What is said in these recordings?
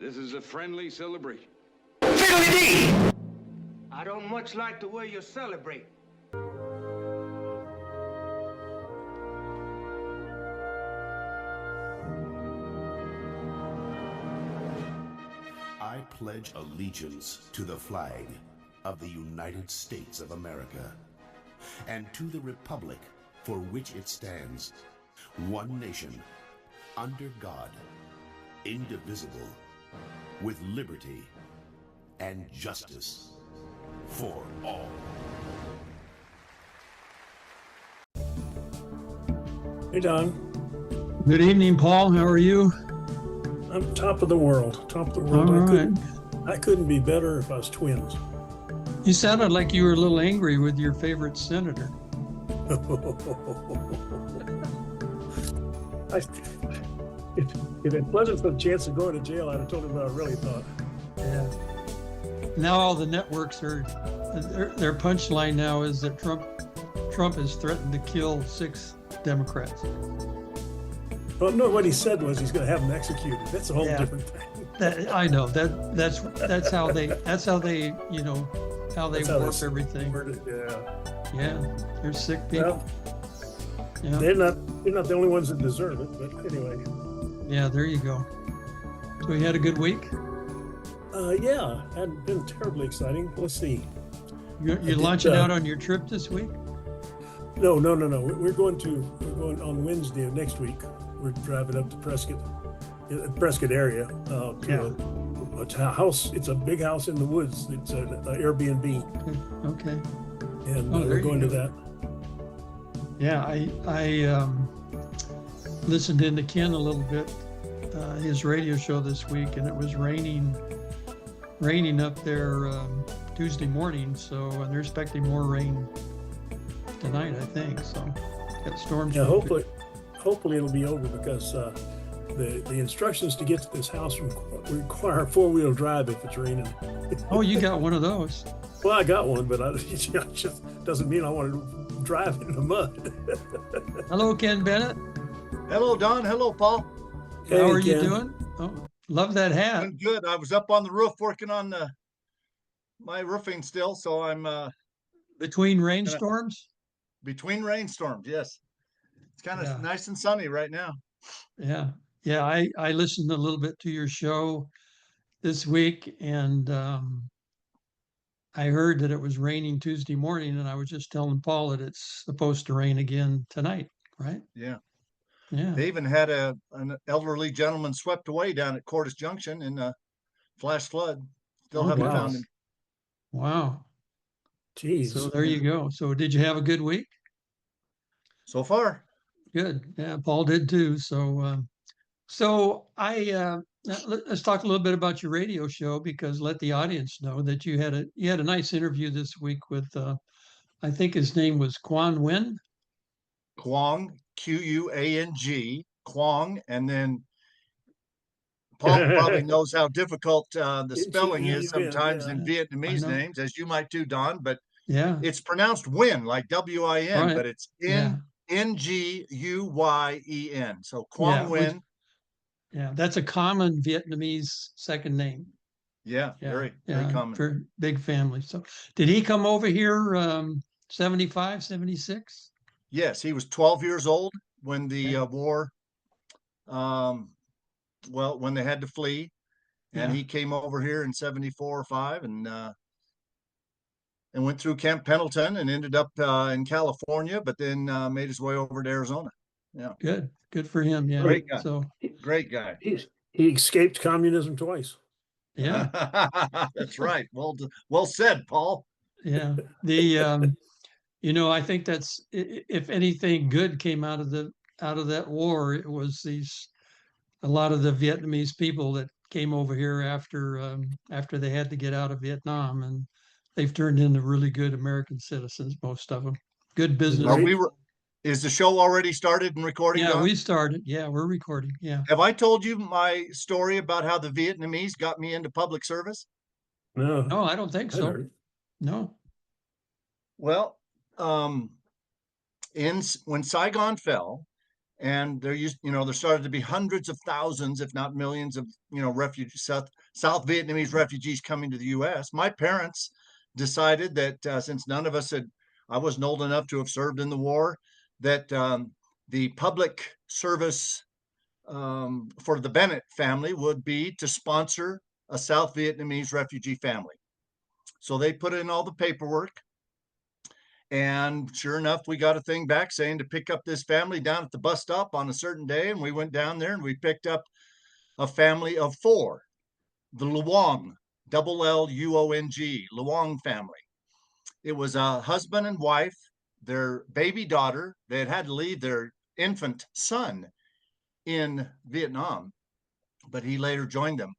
This is a friendly celebration. Fiddly-dee! I don't much like the way you celebrate. I pledge allegiance to the flag of the United States of America and to the republic for which it stands, one nation, under God, indivisible, with liberty and justice for all. Hey, Don. Good evening, Paul. How are you? I'm top of the world. Top of the world. All right. I couldn't be better if I was twins. You sounded like you were a little angry with your favorite senator. If it wasn't for the chance of going to jail, I'd have told him what I really thought. Yeah. Now all the networks are, their punchline now is that Trump has threatened to kill 6 Democrats. Well, no, what he said was he's going to have them executed. That's a whole different thing. I know that's how they you know how they warp everything. Yeah, they're sick people. Well, yeah. They're not the only ones that deserve it, but anyway. Yeah, there you go. So you had a good week? Yeah, hadn't been terribly exciting. Let's see. You launching out on your trip this week? No. We're going on Wednesday of next week. We're driving up to Prescott area to a house. It's a big house in the woods. It's an Airbnb. Okay. And we're going to that. Yeah, I listened in to Ken a little bit, his radio show this week, and it was raining up there Tuesday morning. So, and they're expecting more rain tonight, I think. So, got storms. Yeah, hopefully it'll be over because the instructions to get to this house require 4-wheel drive if it's raining. Oh, you got one of those? Well, I got one, but it just doesn't mean I want to drive in the mud. Hello, Ken Bennett. Hello, Don. Hello, Paul. Hey, how are you Ken. doing? Oh, love that hat. I'm good. I was up on the roof working on my roofing still, so I'm Between rainstorms? between rainstorms. Yes, it's kind of Yeah. nice and sunny right now. Yeah. I listened a little bit to your show this week, and I heard that it was raining Tuesday morning, and I was just telling Paul that it's supposed to rain again tonight, right? Yeah. Yeah. They even had an elderly gentleman swept away down at Cordis Junction in a flash flood. Still haven't wow. found him. Wow. Jeez. So there you go. So did you have a good week? So far. Good. Yeah, Paul did too. So let's talk a little bit about your radio show, because let the audience know that you had a nice interview this week with I think his name was Quan Nguyen. Quang, Quang, Quang, and then Paul probably knows how difficult the spelling is sometimes in Vietnamese names, as you might too, Don, but Yeah. it's pronounced Nguyen, like W-I-N, Right. but it's Nguyen. So Yeah, Quang Nguyen. Yeah, that's a common Vietnamese second name. Yeah, very common. For big family. So did he come over here 75, 76? Yes, he was 12 years old when the war, when they had to flee, and he came over here in 74 or 5 and went through Camp Pendleton and ended up in California, but then made his way over to Arizona. Yeah. Good for him. Yeah. Great guy. So great guy. He escaped communism twice. yeah. That's right. Well said, Paul. Yeah. The I think that's, if anything good came out of that war, it was a lot of the Vietnamese people that came over here after they had to get out of Vietnam, and they've turned into really good American citizens, most of them. Good business. Is the show already started and recording? Yeah, Don? we started. Yeah, we're recording. Yeah. Have I told you my story about how the Vietnamese got me into public service? No, I don't think so. No. Well, when Saigon fell And there started to be hundreds of thousands, if not millions of, refugees, South Vietnamese refugees coming to the U.S. My parents decided that since none of us I wasn't old enough to have served in the war, that the public service for the Bennett family would be to sponsor a South Vietnamese refugee family. So they put in all the paperwork. And sure enough, we got a thing back saying to pick up this family down at the bus stop on a certain day. And we went down there and we picked up a family of 4, the Luong, Luong, Luong family. It was a husband and wife, their baby daughter. They had to leave their infant son in Vietnam, but he later joined them.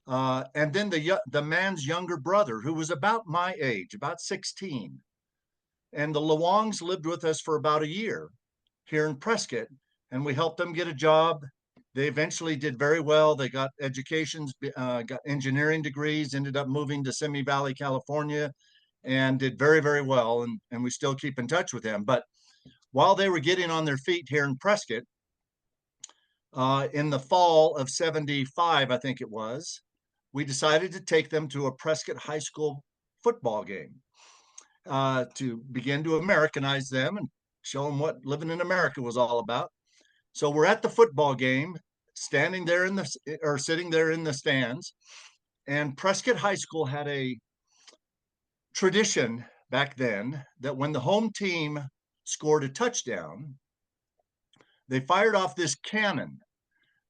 And then the man's younger brother, who was about my age, about 16. And the Luongs lived with us for about a year here in Prescott, and we helped them get a job. They eventually did very well. They got educations, got engineering degrees, ended up moving to Simi Valley, California, and did very, very well. And we still keep in touch with them. But while they were getting on their feet here in Prescott, in the fall of 75, I think it was, we decided to take them to a Prescott High School football game. To begin to Americanize them and show them what living in America was all about. So we're at the football game, sitting there in the stands, and Prescott High School had a tradition back then that when the home team scored a touchdown, they fired off this cannon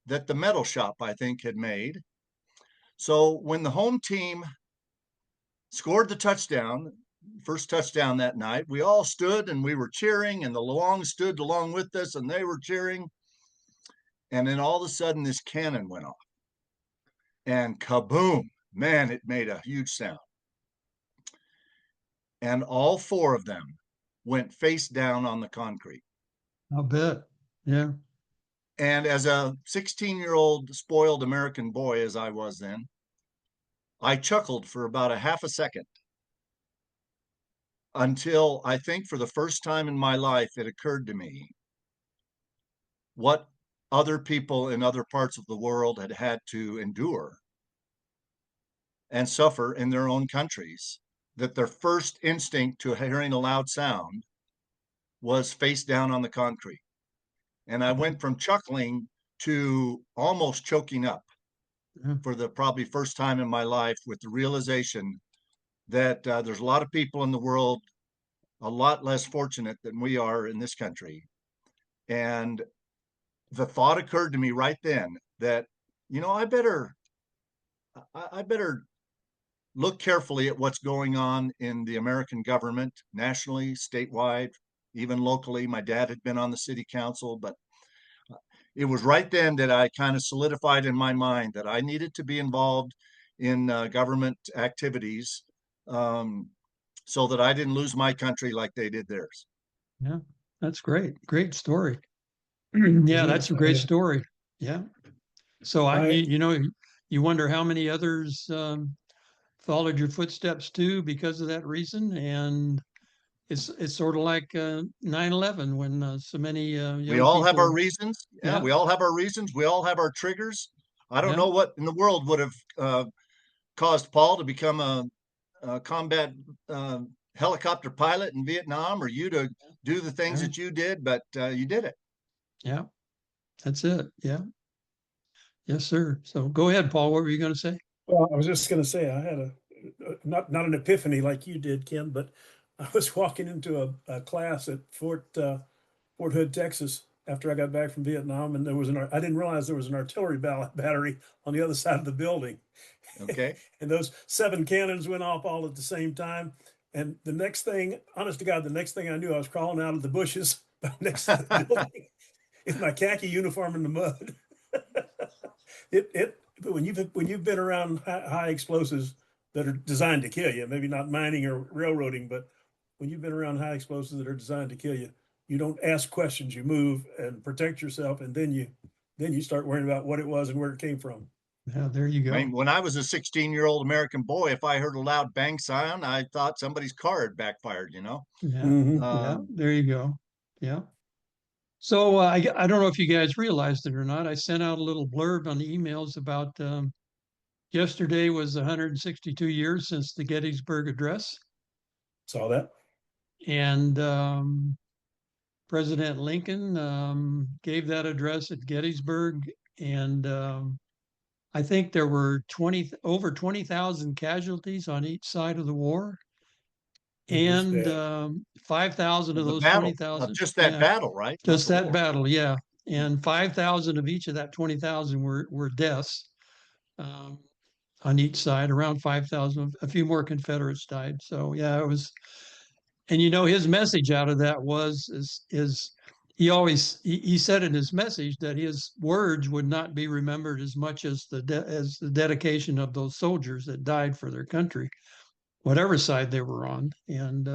that the metal shop, I think, had made. So when the home team scored the touchdown, first touchdown that night, we all stood and we were cheering, and the Luong stood along with us and they were cheering. And then all of a sudden this cannon went off and kaboom, man, it made a huge sound. And all 4 of them went face down on the concrete. I'll bet. Yeah. And as a 16-year-old spoiled American boy, as I was then, I chuckled for about a half a second, until I think for the first time in my life, it occurred to me what other people in other parts of the world had had to endure and suffer in their own countries, that their first instinct to hearing a loud sound was face down on the concrete. And I went from chuckling to almost choking up for the probably first time in my life, with the realization that there's a lot of people in the world a lot less fortunate than we are in this country. And the thought occurred to me right then that, I better look carefully at what's going on in the American government, nationally, statewide, even locally. My dad had been on the city council, but it was right then that I kind of solidified in my mind that I needed to be involved in government activities, so that I didn't lose my country like they did theirs. Yeah, that's great. Great story. Yeah, that's a great story. Yeah. So you wonder how many others followed your footsteps too because of that reason. And it's sort of like 9/11 when so many we all young have our people. reasons. Yeah. We all have our reasons. We all have our triggers. I don't Yeah. know what in the world would have caused Paul to become a combat helicopter pilot in Vietnam, or you to do the things that you did, but you did it. Yeah, that's it. Yeah. Yes, sir. So go ahead, Paul. What were you going to say? Well, I was just going to say I had not an epiphany like you did, Ken, but I was walking into a class at Fort Hood, Texas, after I got back from Vietnam, and I didn't realize there was an artillery battery on the other side of the building. Okay. And those 7 cannons went off all at the same time. And the next thing, honest to God, the next thing I knew, I was crawling out of the bushes next to the building in my khaki uniform in the mud. When you've been around high explosives that are designed to kill you, maybe not mining or railroading, but when you've been around high explosives that are designed to kill you, you don't ask questions, you move and protect yourself, and then you start worrying about what it was and where it came from. Yeah, there you go. I mean, when I was a 16-year-old American boy, if I heard a loud bang sound, I thought somebody's car had backfired, Yeah, yeah, there you go. Yeah. So I don't know if you guys realized it or not. I sent out a little blurb on the emails about yesterday was 162 years since the Gettysburg Address. Saw that. And President Lincoln gave that address at Gettysburg. And I think there were over 20,000 casualties on each side of the war. It was And bad. 5,000 of The those battle, 20,000. just that Yeah, battle, right? Not just the that war. battle, yeah. And 5,000 of each of that 20,000 were deaths on each side. Around 5,000. A few more Confederates died. So yeah, it was. And his message out of that is he said in his message that his words would not be remembered as much as the dedication of those soldiers that died for their country, whatever side they were on. And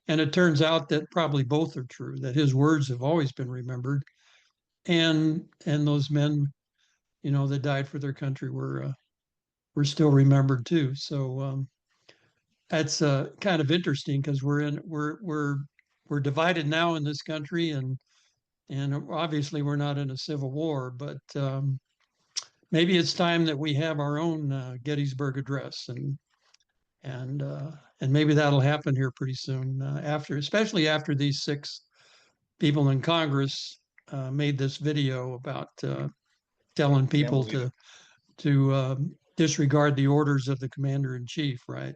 it turns out that probably both are true, that his words have always been remembered, and those men, that died for their country were still remembered too. So that's kind of interesting because we're divided now in this country, and obviously we're not in a civil war, but maybe it's time that we have our own Gettysburg Address, and maybe that'll happen here pretty soon, especially after these 6 people in Congress made this video about telling people to disregard the orders of the commander in chief, right?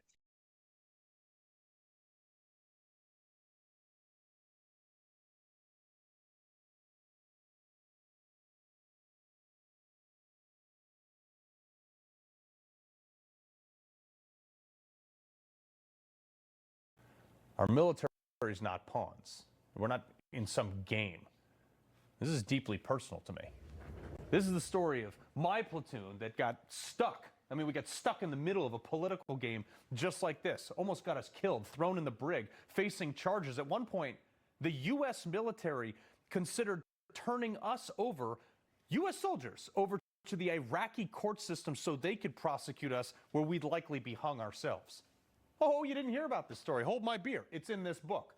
Our military is not pawns. We're not in some game. This is deeply personal to me. This is the story of my platoon that got stuck. I mean, we got stuck in the middle of a political game just like this. Almost got us killed, thrown in the brig, facing charges. At one point, the U.S. military considered turning us over, U.S. soldiers, over to the Iraqi court system so they could prosecute us where we'd likely be hung ourselves. Oh, you didn't hear about this story. Hold my beer. It's in this book.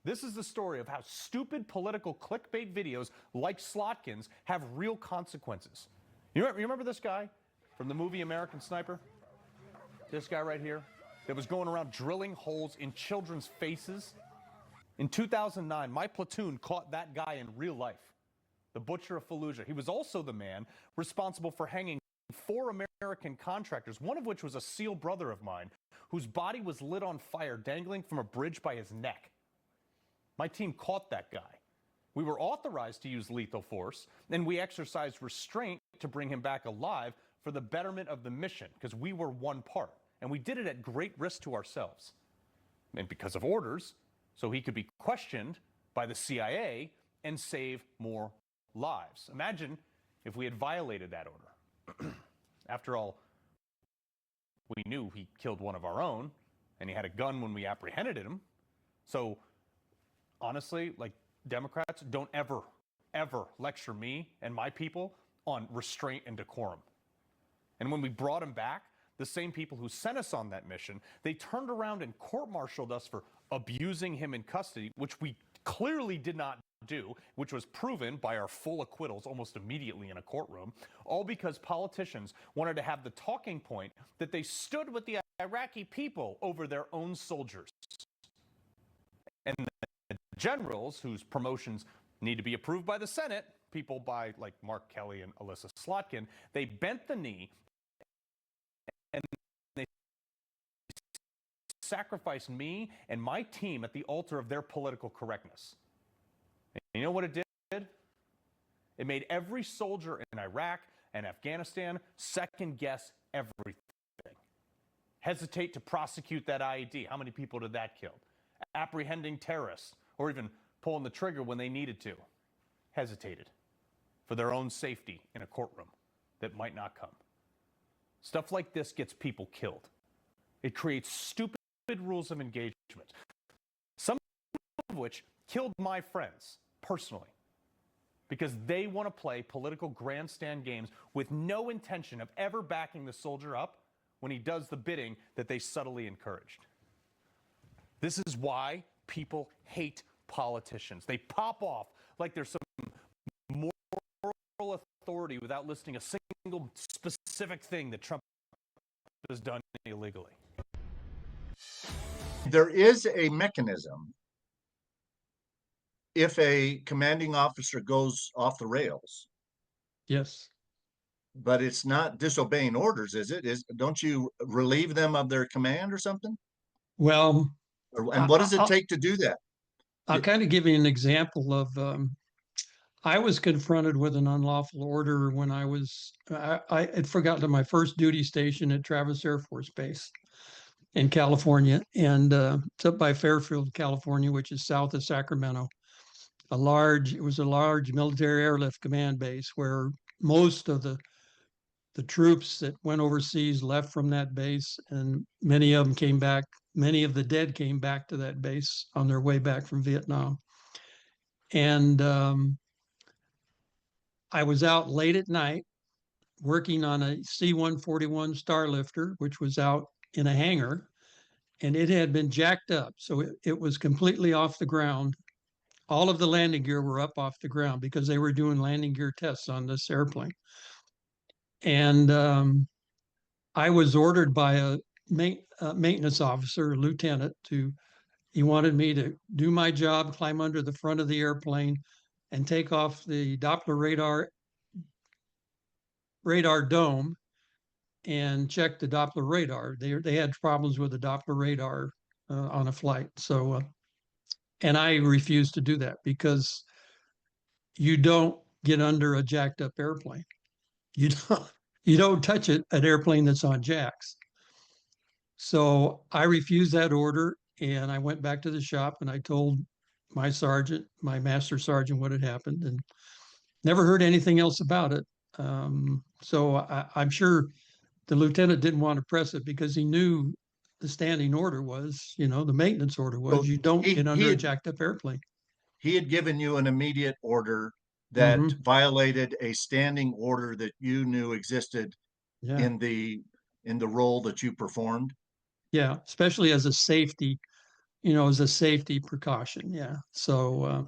This is the story of how stupid political clickbait videos like Slotkin's have real consequences. You remember this guy from the movie American Sniper? This guy right here that was going around drilling holes in children's faces? In 2009, my platoon caught that guy in real life, the Butcher of Fallujah. He was also the man responsible for hanging 4 American contractors, one of which was a SEAL brother of mine, whose body was lit on fire, dangling from a bridge by his neck. My team caught that guy. We were authorized to use lethal force, and we exercised restraint to bring him back alive for the betterment of the mission, because we were one part, and we did it at great risk to ourselves. And because of orders, so he could be questioned by the CIA and save more lives. Imagine if we had violated that order. After all, we knew he killed one of our own, and he had a gun when we apprehended him. So honestly, like, Democrats, don't ever lecture me and my people on restraint and decorum. And when we brought him back, the same people who sent us on that mission, they turned around and court-martialed us for abusing him in custody, which we clearly did not do, which was proven by our full acquittals almost immediately in a courtroom, all because politicians wanted to have the talking point that they stood with the Iraqi people over their own soldiers. And the generals, whose promotions need to be approved by the Senate, people by like Mark Kelly and Alyssa Slotkin, they bent the knee and they sacrificed me and my team at the altar of their political correctness. And you know what it did? It made every soldier in Iraq and Afghanistan second guess everything. Hesitate to prosecute that IED. How many people did that kill? Apprehending terrorists, or even pulling the trigger when they needed to. Hesitated for their own safety in a courtroom that might not come. Stuff like this gets people killed. It creates stupid rules of engagement, some of which killed my friends personally, because they want to play political grandstand games with no intention of ever backing the soldier up when he does the bidding that they subtly encouraged. This is why people hate politicians. They pop off like there's some moral authority without listing a single specific thing that Trump has done illegally. There is a mechanism if a commanding officer goes off the rails. Yes. But it's not disobeying orders, is it? Don't you relieve them of their command or something? Well, And what does it take to do that? I'll kind of give you an example of I was confronted with an unlawful order when I had forgotten my first duty station at Travis Air Force Base in California, and it's up by Fairfield, California, which is south of Sacramento. It was a large military airlift command base where most of the troops that went overseas left from that base, and many of them came back. Many of the dead came back to that base on their way back from Vietnam. And I was out late at night working on a C-141 Starlifter, which was out in a hangar, and it had been jacked up. So it was completely off the ground. All of the landing gear were up off the ground because they were doing landing gear tests on this airplane. And I was ordered by a maintenance officer, a lieutenant, he wanted me to do my job, climb under the front of the airplane and take off the Doppler radar dome and check the Doppler radar. They had problems with the Doppler radar on a flight. So, and I refused to do that because you don't get under a jacked up airplane. You don't touch an airplane that's on jacks. So I refused that order, and I went back to the shop and I told my sergeant, my master sergeant, what had happened, and never heard anything else about it. So I'm sure the lieutenant didn't want to press it because he knew the standing order was, the maintenance order was, So you don't get under a jacked up airplane. He had given you an immediate order that violated a standing order that you knew existed in the role that you performed. Yeah, especially as a safety, precaution. Yeah. So,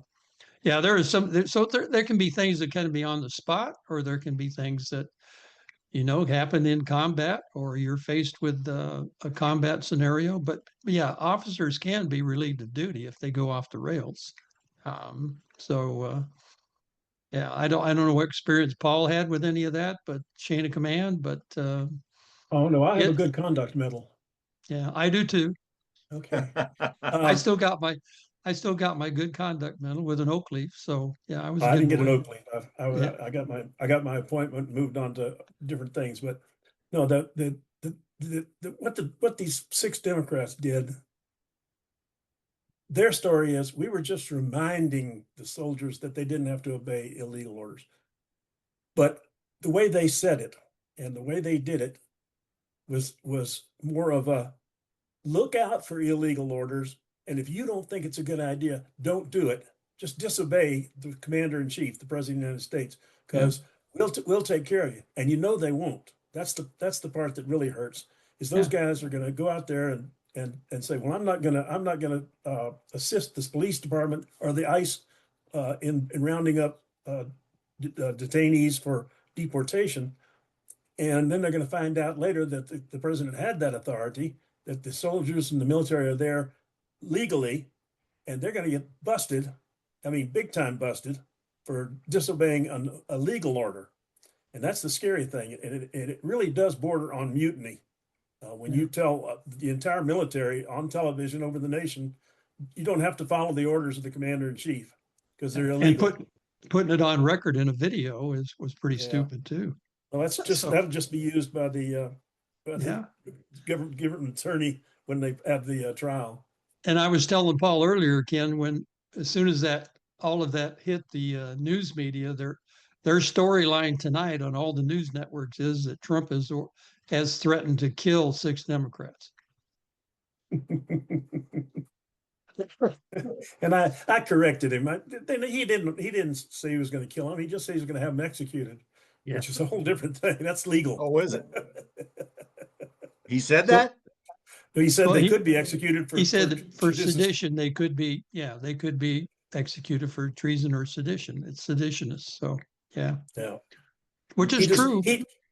yeah, there is there can be things that can be on the spot, or there can be things that, happen in combat, or you're faced with a combat scenario. But yeah, officers can be relieved of duty if they go off the rails. Yeah, I don't know what experience Paul had with any of that, but chain of command. But oh no, I have a good conduct medal. Yeah, I do too. Okay. I still got my good conduct medal with an oak leaf. So yeah, I was. I didn't get an oak leaf. I got my appointment, moved on to different things. But no, what these 6 Democrats did. Their story is we were just reminding the soldiers that they didn't have to obey illegal orders. But the way they said it and the way they did it was more of a look out for illegal orders. And if you don't think it's a good idea, don't do it. Just disobey the commander in chief, the president of the United States, because we'll take care of you. And they won't. That's the part that really hurts. Is those guys are going to go out there and say, well, I'm not gonna assist this police department or the ICE in rounding up detainees for deportation. And then they're going to find out later that the president had that authority, that the soldiers and the military are there legally, and they're going to get busted. I mean, big time busted for disobeying a legal order. And that's the scary thing. And it really does border on mutiny. When you tell the entire military on television over the nation, you don't have to follow the orders of the commander in chief because they're illegal. And putting it on record in a video was pretty stupid too. Well, that'll just be used by the government attorney when they have the trial. And I was telling Paul earlier, Ken, as soon as all of that hit the news media, their storyline tonight on all the news networks is that Trump has threatened to kill 6 Democrats. And I corrected him. He didn't say he was going to kill him. He just said he was going to have them executed, which is a whole different thing. That's legal. Oh, is it? He said that? He said they could be executed for. He said that for sedition they could be executed for treason or sedition. It's seditionists. So yeah, Yeah. which is He just true.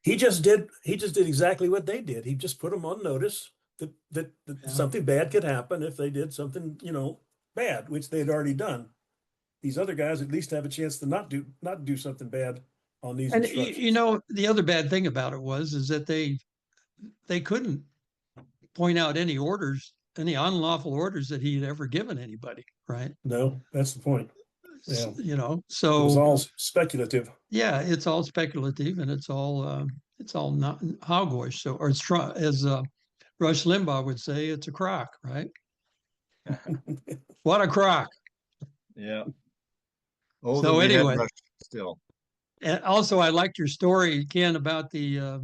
he just did exactly what they did. He just put them on notice that Yeah. something bad could happen if they did something, bad, which they'd already done. These other guys at least have a chance to not do something bad on these And instructions. the other bad thing about it is that they couldn't point out any unlawful orders that he had ever given anybody, right? No, that's the point. Yeah. So It was all speculative. yeah, it's all speculative and it's all not hogwash. So, or it's as Rush Limbaugh would say, it's a crock, right? What a crock! Yeah. Oh, so anyway, still. And also, I liked your story, Ken, about the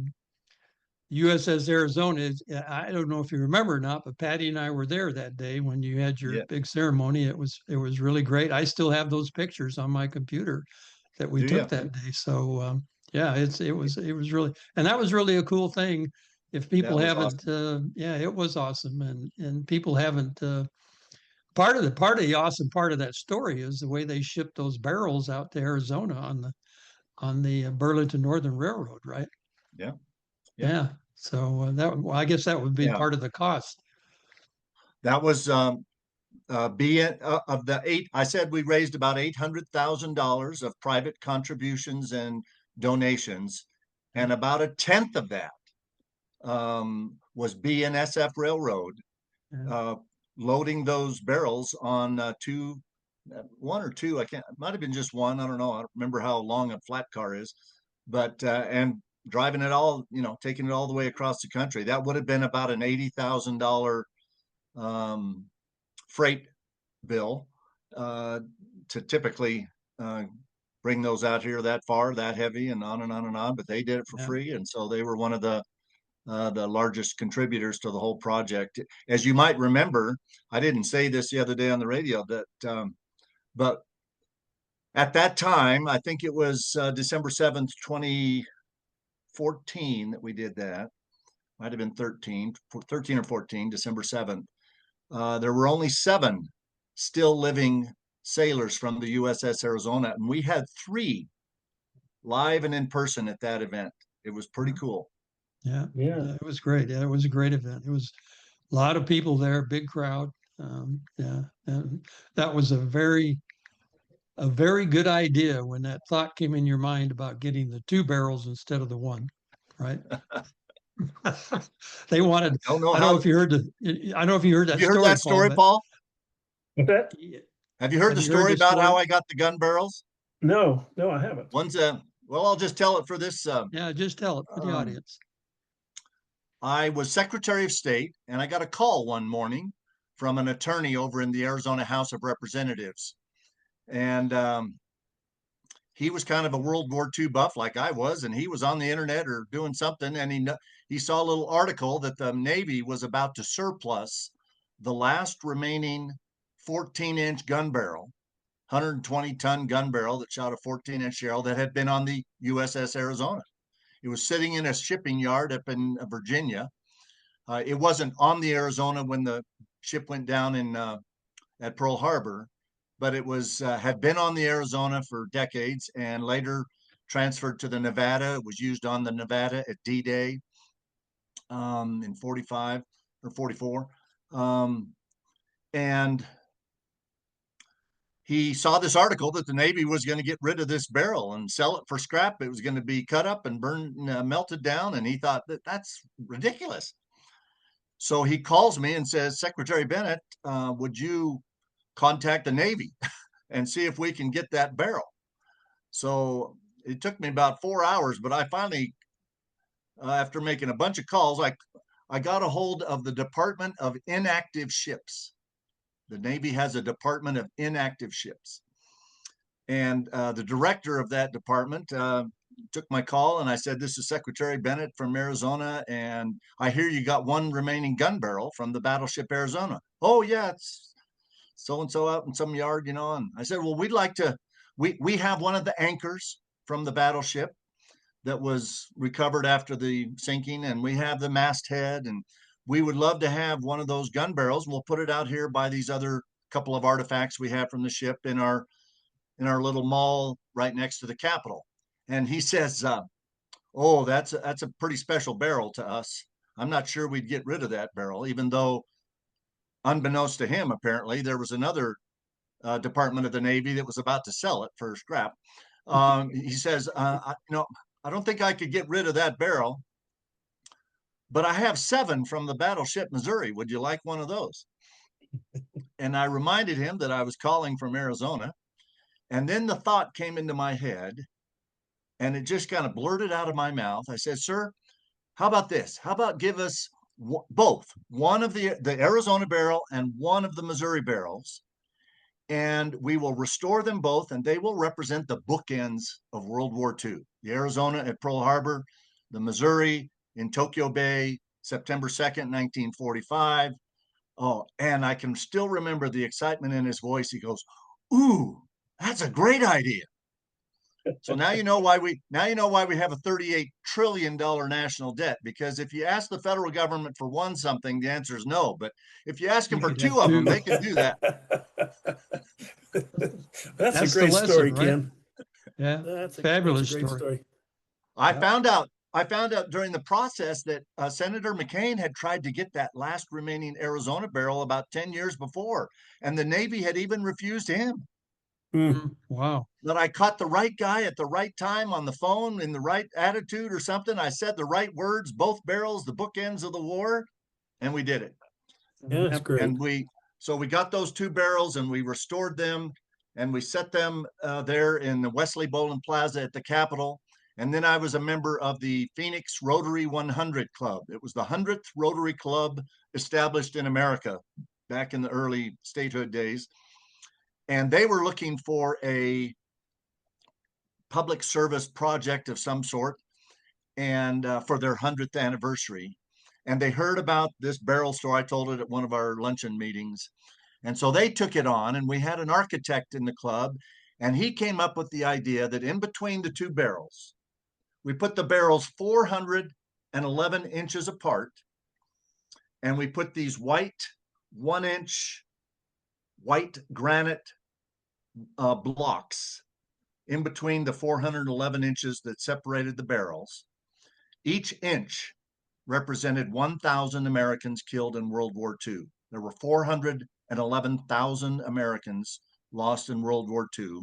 USS Arizona. I don't know if you remember or not, but Patty and I were there that day when you had your big ceremony. It was really great. I still have those pictures on my computer that we took that day. So yeah, it was really, and that was really a cool thing. If people haven't, awesome. Yeah, it was awesome, and people haven't. Part of the awesome part of that story is the way they shipped those barrels out to Arizona on the Burlington Northern Railroad, right? Yeah. Yeah. So I guess that would be part of the cost. That was of the eight. I said we raised about $800,000 of private contributions and donations, and about a tenth of that was BNSF Railroad loading those barrels on one or two. I can't. It might have been just one. I don't know. I don't remember how long a flat car is, but and driving it all, taking it all the way across the country. That would have been about an $80,000 freight bill to typically bring those out here that far, that heavy, and on and on and on. But they did it for free, and so they were one of the largest contributors to the whole project. As you might remember, I didn't say this the other day on the radio, that but at that time, I think it was December 7th, 2014 that we did that. Might have been 13 or 14, December 7th. There were only 7 still living sailors from the USS Arizona, and we had 3 live and in person at that event. It was pretty cool. Yeah, it was great. Yeah, it was a great event. It was a lot of people there, big crowd. Yeah, and that was a very good idea when that thought came in your mind about getting the 2 barrels instead of the 1, right? They wanted. I don't know if you heard that. Have you heard that story, Paul? That? Have you heard the story about how I got the gun barrels? No, I haven't. Well, I'll just tell it for this. Yeah, just tell it for the audience. I was Secretary of State, and I got a call one morning from an attorney over in the Arizona House of Representatives. And he was kind of a World War II buff like I was, and he was on the internet or doing something, and he saw a little article that the Navy was about to surplus the last remaining 14-inch gun barrel, 120-ton gun barrel that shot a 14-inch shell that had been on the USS Arizona. It was sitting in a shipping yard up in Virginia. It wasn't on the Arizona when the ship went down at Pearl Harbor, but it was had been on the Arizona for decades and later transferred to the Nevada. It was used on the Nevada at D-Day in 45 or 44. And he saw this article that the Navy was going to get rid of this barrel and sell it for scrap. It was going to be cut up and burned, melted down. And he thought that's ridiculous. So he calls me and says, Secretary Bennett, would you contact the Navy and see if we can get that barrel? So it took me about 4 hours, but I finally, after making a bunch of calls, I got a hold of the Department of Inactive Ships. The Navy has a Department of Inactive Ships. And the director of that department took my call, and I said, this is Secretary Bennett from Arizona, and I hear you got 1 remaining gun barrel from the battleship Arizona. Oh, yeah, it's so-and-so out in some yard, And I said, well, we'd like to, we have one of the anchors from the battleship that was recovered after the sinking, and we have the masthead, and we would love to have one of those gun barrels. We'll put it out here by these other couple of artifacts we have from the ship in our little mall right next to the Capitol. And he says, "Oh, that's a pretty special barrel to us. I'm not sure we'd get rid of that barrel," even though, unbeknownst to him, apparently there was another Department of the Navy that was about to sell it for scrap. He says, I don't think I could get rid of that barrel, but I have 7 from the battleship Missouri. Would you like one of those? And I reminded him that I was calling from Arizona. And then the thought came into my head, and it just kind of blurted out of my mouth. I said, "Sir, how about this? How about give us both, one of the Arizona barrel and one of the Missouri barrels, and we will restore them both, and they will represent the bookends of World War II. The Arizona at Pearl Harbor, the Missouri in Tokyo Bay, September 2nd, 1945. Oh, and I can still remember the excitement in his voice. He goes, "Ooh, that's a great idea." So now you know why we have a $38 trillion national debt, because if you ask the federal government for one something, the answer is no. But if you ask them for 2 of them, they can do that. That's a the great lesson, story, right? Ken. Yeah, That's a fabulous great story. I found out during the process that Senator McCain had tried to get that last remaining Arizona barrel about 10 years before, and the Navy had even refused him. Wow. That I caught the right guy at the right time on the phone in the right attitude or something. I said the right words, both barrels, the bookends of the war, and we did it. Yeah, that's great. And we got those 2 barrels and we restored them, and we set them there in the Wesley Boland Plaza at the Capitol. And then I was a member of the Phoenix Rotary 100 Club. It was the 100th Rotary Club established in America back in the early statehood days. And they were looking for a public service project of some sort, and for their 100th anniversary. And they heard about this barrel store. I told it at one of our luncheon meetings. And so they took it on, and we had an architect in the club, and he came up with the idea that in between the 2 barrels, we put the barrels 411 inches apart, and we put these white 1-inch white granite blocks in between the 411 inches that separated the barrels. Each inch represented 1,000 Americans killed in World War II. There were 411,000 Americans lost in World War II.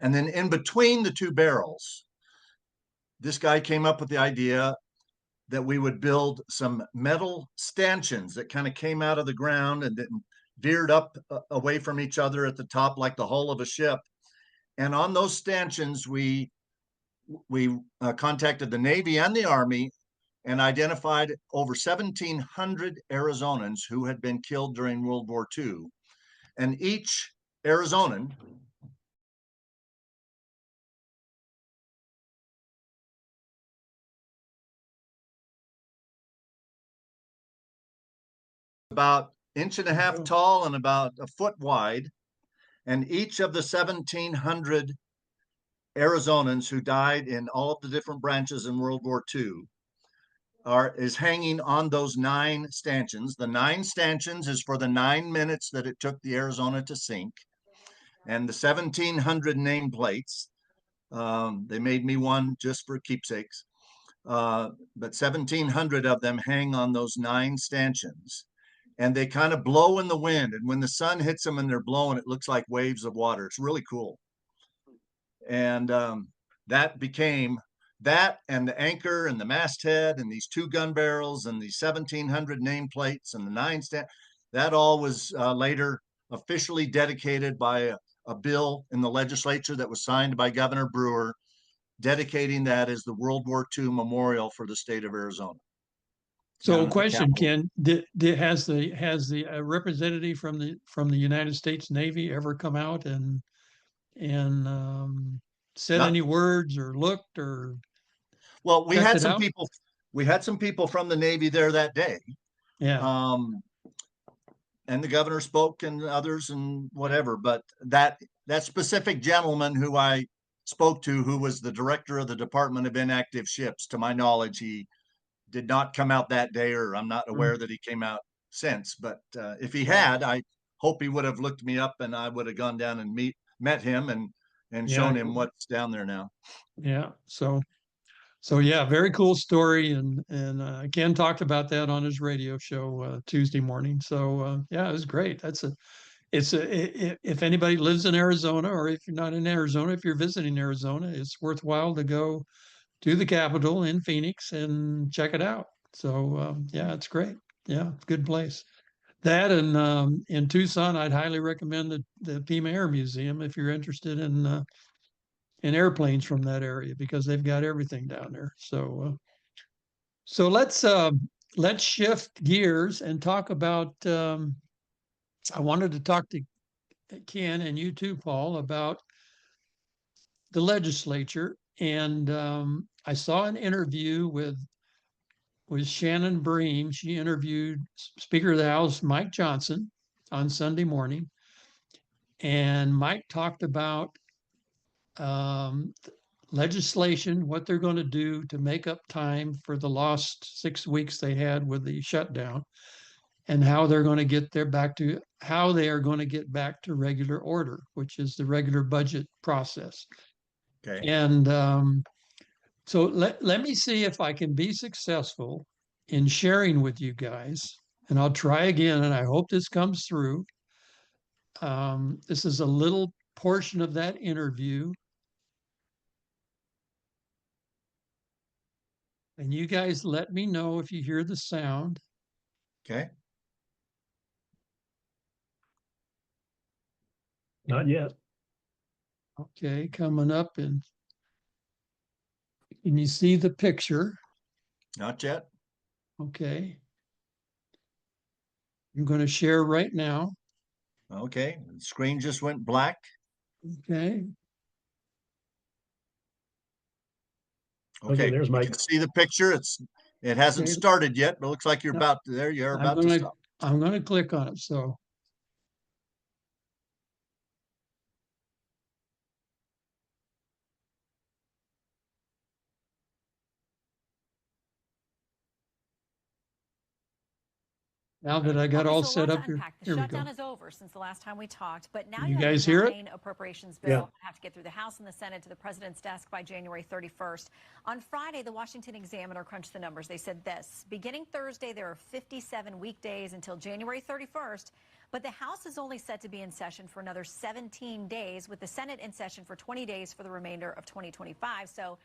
And then in between the 2 barrels, this guy came up with the idea that we would build some metal stanchions that kind of came out of the ground and then veered up away from each other at the top like the hull of a ship. And on those stanchions, we contacted the Navy and the Army and identified over 1,700 Arizonans who had been killed during World War II. And each Arizonan about 1.5 inches tall and about a foot wide. And each of the 1,700 Arizonans who died in all of the different branches in World War II is hanging on those 9 stanchions. The 9 stanchions is for the 9 minutes that it took the Arizona to sink. And the 1,700 nameplates, they made me one just for keepsakes, but 1,700 of them hang on those 9 stanchions. And they kind of blow in the wind. And when the sun hits them and they're blowing, it looks like waves of water. It's really cool. And that became that, and the anchor and the masthead and these 2 gun barrels and these 1,700 nameplates and the 9 stand. That all was later officially dedicated by a bill in the legislature that was signed by Governor Brewer, dedicating that as the World War II memorial for the state of Arizona. So, question, Ken, has the representative from the United States Navy ever come out and said any words or looked or? Well, we had some people. We had some people from the Navy there that day. Yeah. And the governor spoke and others and whatever. But that specific gentleman who I spoke to, who was the director of the Department of Inactive Ships, to my knowledge, he did not come out that day, or I'm not aware that he came out since. But if he had, I hope he would have looked me up and I would have gone down and met him and Yeah. shown him what's down there now. Yeah. So yeah, very cool story. And Ken talked about that on his radio show Tuesday morning. So yeah, it was great. If anybody lives in Arizona, or if you're not in Arizona, if you're visiting Arizona, it's worthwhile to go to the Capitol in Phoenix and check it out. So yeah, it's great. Yeah, good place. That and in Tucson, I'd highly recommend the Pima Air Museum if you're interested in airplanes from that area, because they've got everything down there. So let's shift gears and talk about. I wanted to talk to Ken and you too, Paul, about the legislature. And I saw an interview with Shannon Bream. She interviewed Speaker of the House Mike Johnson on Sunday morning, and Mike talked about legislation, what they're going to do to make up time for the lost 6 weeks they had with the shutdown, and how they're going to get back to regular order, which is the regular budget process. Okay. And so let me see if I can be successful in sharing with you guys, and I'll try again, and I hope this comes through. This is a little portion of that interview. And you guys let me know if you hear the sound. Okay. Not yet. Okay, coming up, and can you see the picture? Not yet. Okay. I'm going to share right now. Okay. The screen just went black. Okay. Okay. There's You Mike. can see the picture. It hasn't Okay. started yet, but it looks like you're about there. You're about to stop. I'm going to click on it. So now that I got all set up here, the shutdown is over since the last time we talked, but now you guys hear it? Appropriations bill have to get through the House and the Senate to the president's desk by January 31st. On Friday, the Washington Examiner crunched the numbers. They said this: beginning Thursday, there are 57 weekdays until January 31st, but the House is only set to be in session for another 17 days, with the Senate in session for 20 days for the remainder of 2025. So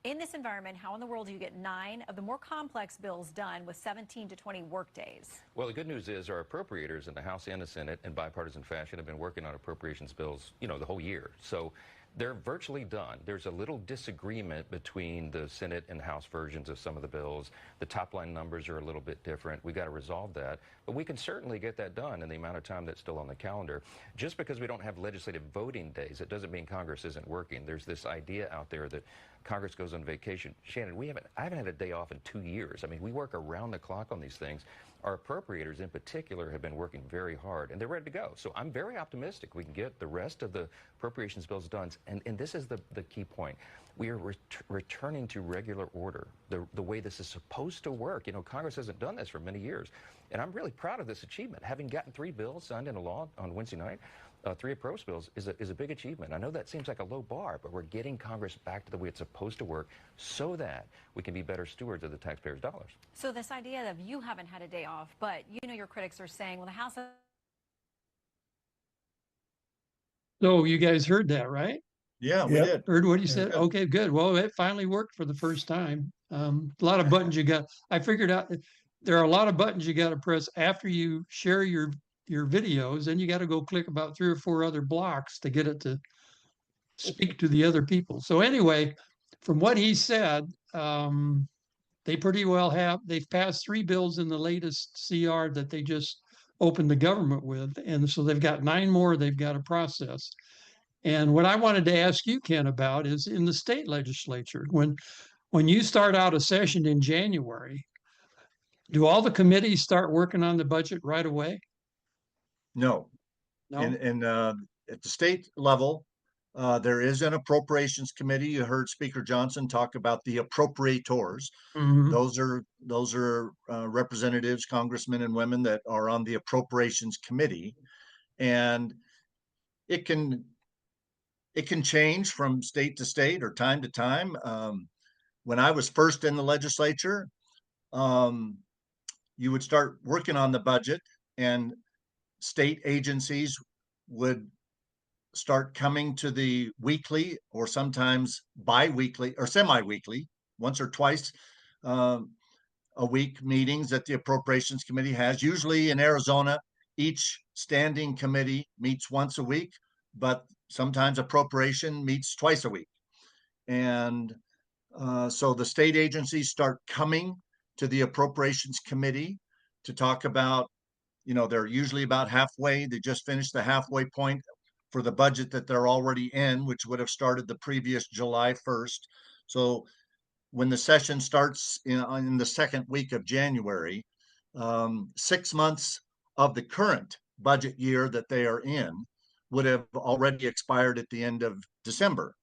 in this environment, how in the world do you get 9 of the more complex bills done with 17 to 20 work days? Well, the good news is our appropriators in the House and the Senate in bipartisan fashion have been working on appropriations bills, the whole year. So they're virtually done. There's a little disagreement between the Senate and House versions of some of the bills. The top line numbers are a little bit different. We got to resolve that. But we can certainly get that done in the amount of time that's still on the calendar. Just because we don't have legislative voting days, it doesn't mean Congress isn't working. There's this idea out there that Congress goes on vacation. Shannon, I haven't had a day off in 2 years. I mean, we work around the clock on these things. Our appropriators in particular have been working very hard, and they're ready to go. So I'm very optimistic we can get the rest of the appropriations bills done. And this is the key point. We are returning to regular order, the way this is supposed to work. Congress hasn't done this for many years. And I'm really proud of this achievement. Having gotten 3 bills signed into law on Wednesday night, 3 approach bills is a big achievement. I know that seems like a low bar, but we're getting Congress back to the way it's supposed to work so that we can be better stewards of the taxpayers' dollars. So this idea of you haven't had a day off, but your critics are saying, well, the House... So you guys heard that, right? Yeah, we did. Heard what he said? Okay, good. Well, it finally worked for the first time. A lot of buttons I figured out there are a lot of buttons you got to press after you share your videos, and you got to go click about 3 or 4 other blocks to get it to speak to the other people. So anyway, from what he said, they pretty well they've passed 3 bills in the latest CR that they just opened the government with. And so they've got 9 more they've got to process. And what I wanted to ask you, Ken, about is in the state legislature, when you start out a session in January, do all the committees start working on the budget right away? No. No. And at the state level, there is an appropriations committee. You heard Speaker Johnson talk about the appropriators. Mhm. Those are representatives, congressmen and women that are on the appropriations committee. and it can change from state to state or time to time. When I was first in the legislature, you would start working on the budget, and state agencies would start coming to the weekly or sometimes bi-weekly or semi-weekly, once or twice a week meetings that the Appropriations Committee has. Usually in Arizona, each standing committee meets once a week, but sometimes appropriation meets twice a week. And so the state agencies start coming to the Appropriations Committee to talk about, they're usually about halfway. They just finished the halfway point for the budget that they're already in, which would have started the previous July 1st. So when the session starts in the second week of January, 6 months of the current budget year that they are in would have already expired at the end of December.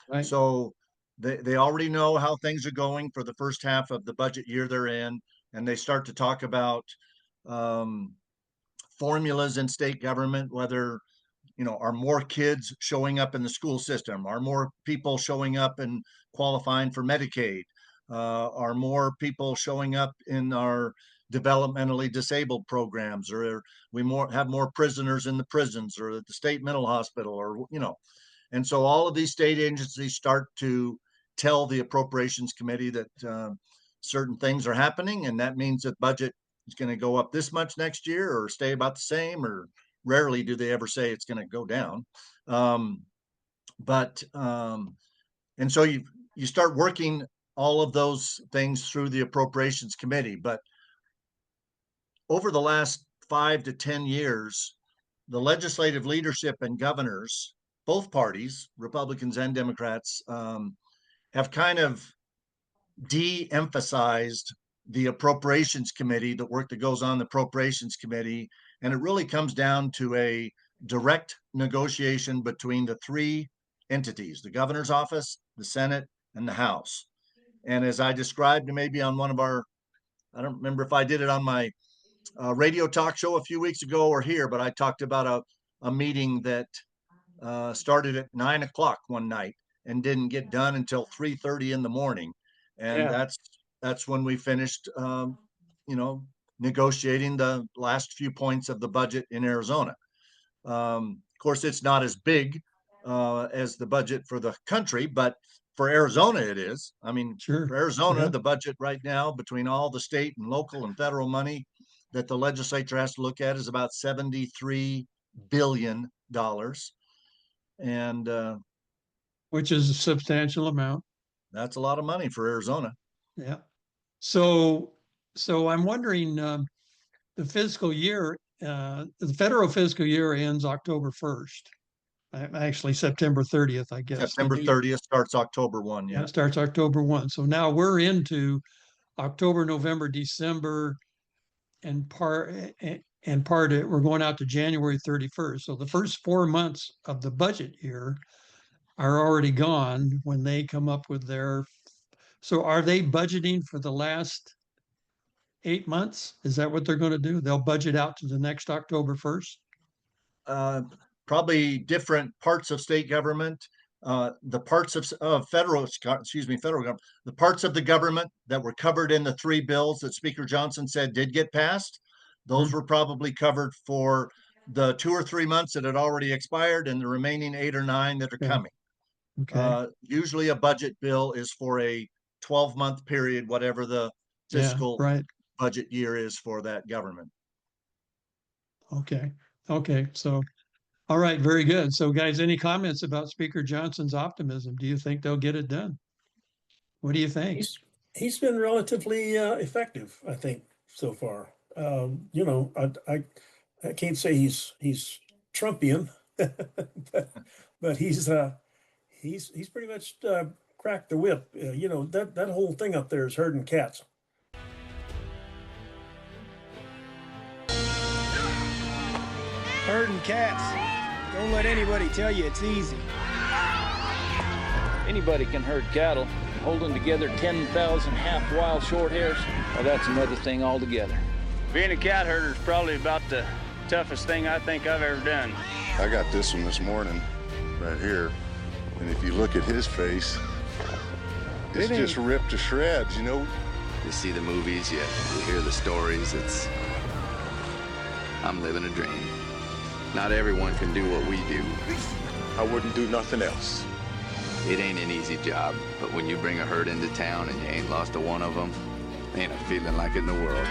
Right. So they already know how things are going for the first half of the budget year they're in, and they start to talk about formulas in state government, whether are more kids showing up in the school system? Are more people showing up and qualifying for Medicaid? Are more people showing up in our developmentally disabled programs? Or we have more prisoners in the prisons or at the state mental hospital? Or, and so all of these state agencies start to tell the Appropriations Committee that certain things are happening, and that means that budget is going to go up this much next year or stay about the same, or rarely do they ever say it's going to go down. And so you start working all of those things through the Appropriations Committee. But over the last 5 to 10 years, the legislative leadership and governors, both parties, Republicans and Democrats, have kind of de-emphasized the Appropriations Committee, the work that goes on the Appropriations Committee. And it really comes down to a direct negotiation between the three entities, the governor's office, the Senate, and the House. And as I described maybe on one of our, I don't remember if I did it on my radio talk show a few weeks ago or here, but I talked about a meeting that started at 9 o'clock one night and didn't get done until 3:30 in the morning. And that's when we finished, negotiating the last few points of the budget in Arizona. Of course, it's not as big as the budget for the country, but for Arizona, it is. I mean, Sure. For Arizona, the budget right now between all the state and local and federal money that the legislature has to look at is about $73 billion. And which is a substantial amount. That's a lot of money for Arizona. Yeah. So I'm wondering, the fiscal year, the federal fiscal year ends October 1st. Actually, September 30th, I guess. September 30th starts October 1. Yeah. It starts October 1. So now we're into October, November, December, and part we're going out to January 31st. So the first 4 months of the budget year are already gone when they come up with their. So are they budgeting for the last 8 months? Is that what they're going to do? They'll budget out to the next October 1st? Probably different parts of state government, the parts of federal government, the parts of the government that were covered in the 3 bills that Speaker Johnson said did get passed. Those were probably covered for the 2 or 3 months that had already expired, and the remaining 8 or 9 that are coming. Okay. Usually a budget bill is for a 12-month period, whatever the fiscal budget year is for that government. Okay. So, all right, very good. So guys, any comments about Speaker Johnson's optimism? Do you think they'll get it done? What do you think? He's been relatively effective, I think, so far. I can't say he's Trumpian, but he's pretty much cracked the whip. That whole thing up there is herding cats. Herding cats. Don't let anybody tell you it's easy. Anybody can herd cattle. Holding together 10,000 half-wild short hairs, well, that's another thing altogether. Being a cat herder is probably about the toughest thing I think I've ever done. I got this one this morning, right here. And if you look at his face, it's just ripped to shreds, you know? You see the movies, you hear the stories, I'm living a dream. Not everyone can do what we do. I wouldn't do nothing else. It ain't an easy job, but when you bring a herd into town and you ain't lost a one of them, ain't a feeling like it in the world.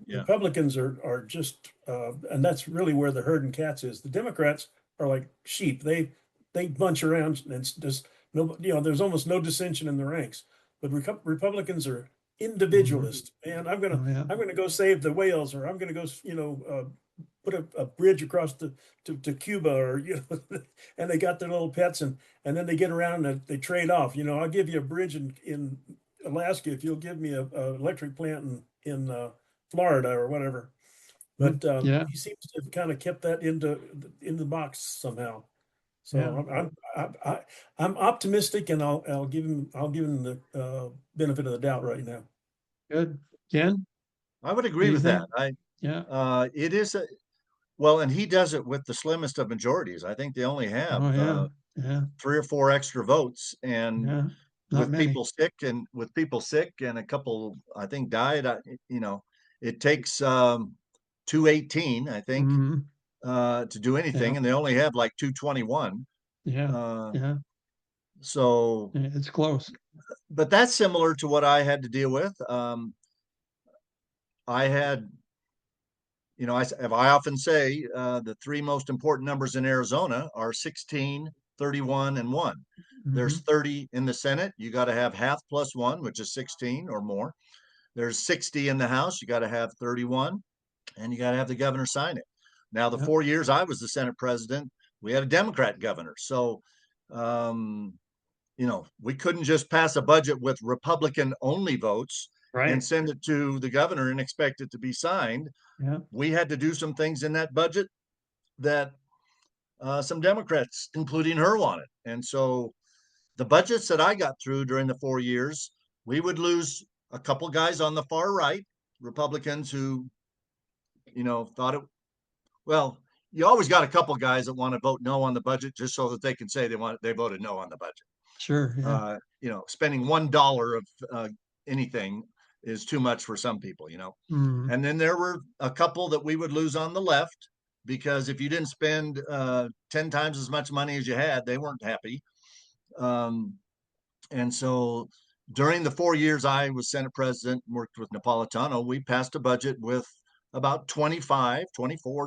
Republicans are just, and that's really where the herding cats is. The Democrats are like sheep. They bunch around and it's just there's almost no dissension in the ranks. But Republicans are individualist. Man, I'm gonna go save the whales, or I'm gonna go put a bridge across to Cuba, or and they got their little pets, and then they get around and they trade off. I'll give you a bridge in Alaska if you'll give me a electric plant in Florida or whatever. But he seems to have kind of kept that in the box somehow. So I'm optimistic, and I'll give him the benefit of the doubt right now. Good. Ken? I would agree with that. It is and he does it with the slimmest of majorities. I think they only have 3 or 4 extra votes, and with people sick and a couple, I think, died. It takes 218, I think, to do anything, and they only have like 221. So it's close. But that's similar to what I had to deal with. I had, I often say the 3 most important numbers in Arizona are 16, 31, and 1. There's 30 in the Senate. You got to have half plus 1, which is 16 or more. There's 60 in the House. You got to have 31, and you got to have the governor sign it. Now, the 4 years I was the Senate president, we had a Democrat governor. So, we couldn't just pass a budget with Republican only votes and send it to the governor and expect it to be signed. We had to do some things in that budget that some Democrats, including her, wanted. And so the budgets that I got through during the 4 years, we would lose a couple guys on the far right, Republicans who, thought it, well, you always got a couple guys that want to vote no on the budget just so that they can say they voted no on the budget. Sure. Spending $1 of anything is too much for some people, And then there were a couple that we would lose on the left, because if you didn't spend 10 times as much money as you had, they weren't happy. And so during the 4 years I was Senate president, worked with Napolitano, we passed a budget with about 24,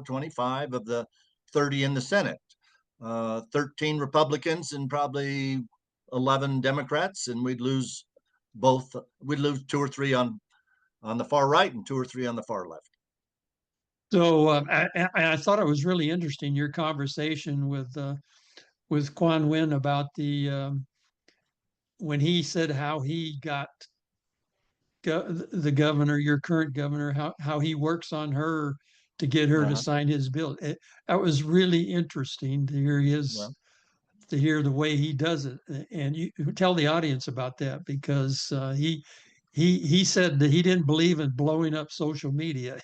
25 of the 30 in the Senate, 13 Republicans and probably 11 Democrats, and we'd lose 2 or 3 on the far right and 2 or 3 on the far left. So I thought it was really interesting, your conversation with Quan Nguyen about when he said how he got the governor, your current governor, how he works on her to get her to sign his bill. That was really interesting to hear to hear the way he does it. And you tell the audience about that, because he said that he didn't believe in blowing up social media.